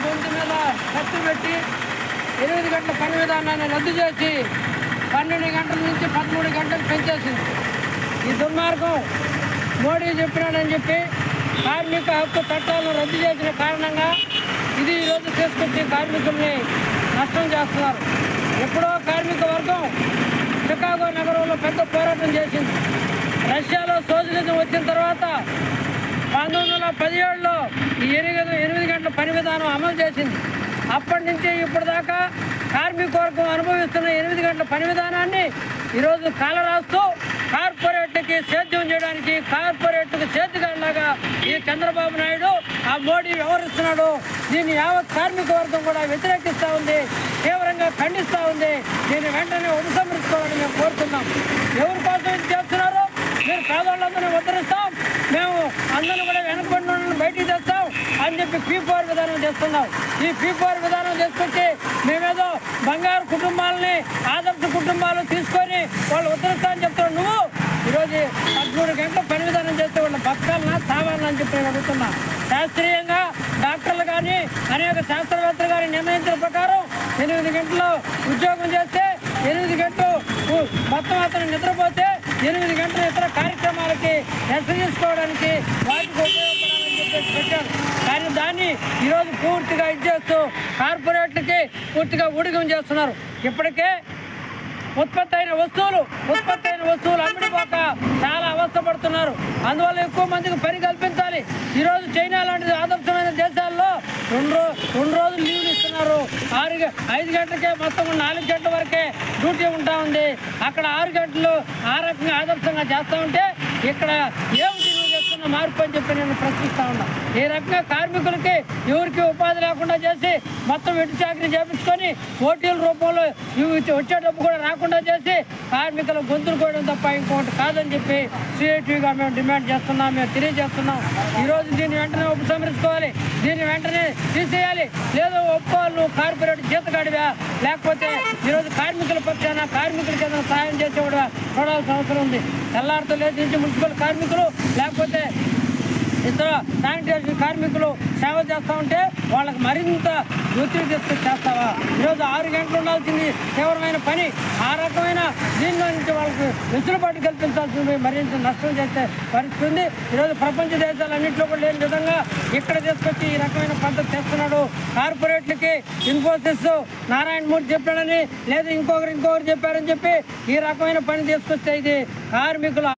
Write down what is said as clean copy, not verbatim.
గొంతు మీద కత్తి పెట్టి 8 గంటల పని విధానాన్ని రద్దు చేసి 12 గంటల నుంచి 13 గంటలు పెంచేసింది. ఈ దుర్మార్గం మోడీ చెప్పినాడని చెప్పి కార్మిక హక్కు చట్టాలను రద్దు చేసిన కారణంగా ఇది ఈరోజు తీసుకొచ్చి కార్మికుల్ని నష్టం చేస్తున్నారు. ఎప్పుడో కార్మిక వర్గం చికాగో నగరంలో పెద్ద పోరాటం చేసింది. రష్యాలో సోషలిజం వచ్చిన తర్వాత 1917లో ఈ 8 గంటల పని విధానం అమలు చేసింది. అప్పటి నుంచి ఇప్పటిదాకా కార్మిక వర్గం అనుభవిస్తున్న 8 గంటల పని విధానాన్ని ఈరోజు కాలరాస్తూ కార్పొరేట్లకి సేద్యం చేయడానికి కార్పొరేట్లకు చేతిగాలాగా ఈ చంద్రబాబు నాయుడు ఆ మోడీ వ్యవహరిస్తున్నాడు. దీన్ని యావత్ కార్మిక వర్గం కూడా వ్యతిరేకిస్తూ ఉంది, తీవ్రంగా ఖండిస్తూ ఉంది. దీన్ని వెంటనే ఉపసంహరించుకోవాలని మేము కోరుతున్నాం. ఎవరి కోసం ఇది చేస్తున్నారు? మీరు పేదవాళ్ళందరినీ ఉద్ధరిస్తాం, మేము అందరినీ కూడా వెనకబడిన వాళ్ళని బయటికి తెస్తాం అని చెప్పి P4 విధానం చేస్తున్నాం. ఈ P4 విధానం చేసుకొచ్చి మేమేదో బంగారు కుటుంబాలని ఆదర్శ కుటుంబాలు తీసుకొని వాళ్ళు ఉద్ధరిస్తా అని చెప్తారు. నువ్వు ఈరోజు 13 గంటల పని విధానం చేస్తే వాళ్ళ బతకాలన్నా చావాలన్నా అని చెప్పి నేను అడుగుతున్నా. శాస్త్రీయంగా డాక్టర్లు కానీ అనేక శాస్త్రవేత్తలు కానీ నిర్ణయించిన ప్రకారం 8 గంటలు ఉద్యోగం చేస్తే 8 గంటలు మొత్తం అతను నిద్రపోతే 8 గంటలు ఇతర కార్యక్రమాలకి రెస్ట్ తీసుకోవడానికి వాటికి ఉపయోగపడాలని చెప్పేసి పెట్టారు. కానీ దాన్ని ఈరోజు పూర్తిగా ఇచ్చేస్తూ కార్పొరేట్లకి పూర్తిగా ఊడిగం చేస్తున్నారు. ఇప్పటికే ఉత్పత్తి అయిన వస్తువులు అమ్మిడిపోక చాలా అవస్థపడుతున్నారు. అందువల్ల ఎక్కువ మందికి పని కల్పించాలి. ఈరోజు చైనా లాంటి ఆదర్శమైన దేశాల్లో 2 రోజులు లీవ్లు ఇస్తున్నారు. 5 గంటలకే మొత్తం 4 గంటల వరకే డ్యూటీ ఉంటా ఉంది. అక్కడ 6 గంటలు ఆ రకంగా ఆదర్శంగా చేస్తూ ఉంటే ఇక్కడ ఏమిటి నువ్వు చేస్తున్న మార్పు అని చెప్పి నేను ప్రశ్నిస్తూ ఉన్నా. ఈ రకంగా కార్మికులకి ఎవరికి ఉపాధి లేకుండా చేసి మొత్తం వెట్టి చాకరీ చేపించుకొని పోటీల రూపంలో వచ్చే డబ్బు కూడా రాకుండా చేసి కార్మికుల గొంతులు కోయడం తప్ప ఇంకోటి కాదని చెప్పి సిఐటిగా మేము డిమాండ్ చేస్తున్నాం, మేము తెలియజేస్తున్నాం. ఈరోజు దీన్ని వెంటనే ఉపసంహరించుకోవాలి, దీన్ని వెంటనే తీసేయాలి. లేదా ఒప్పుకోవాలి కార్పొరేట్ జీతగాడివా, లేకపోతే ఈరోజు కార్మికుల పక్షాన కార్మికులకి ఏదైనా సహాయం చేసేవాడు చూడాల్సిన అవసరం ఉంది. తెల్లారితో లేచి మున్సిపల్ కార్మికులు లేకపోతే ఇతర శానిటేషన్ కార్మికులు సేవ చేస్తూ ఉంటే వాళ్ళకి మరింత ఒత్తిడి తీసుకొచ్చి చేస్తావా? ఈరోజు 6 గంటలు ఉండాల్సింది తీవ్రమైన పని. ఆ రకమైన దీనిలో నుంచి వాళ్ళకి వెసులుబాటు కల్పించాల్సింది మరింత నష్టం చేసే పరిస్థితి. ఈరోజు ప్రపంచ దేశాలన్నింటిలో కూడా లేని విధంగా ఇక్కడ తీసుకొచ్చి ఈ రకమైన పద్ధతి చేస్తున్నాడు. కార్పొరేట్లకి ఇన్ఫోసిస్ నారాయణమూర్తి చెప్పాడని లేదా ఇంకొకరు చెప్పారని చెప్పి ఈ రకమైన పని తీసుకొస్తే ఇది కార్మికుల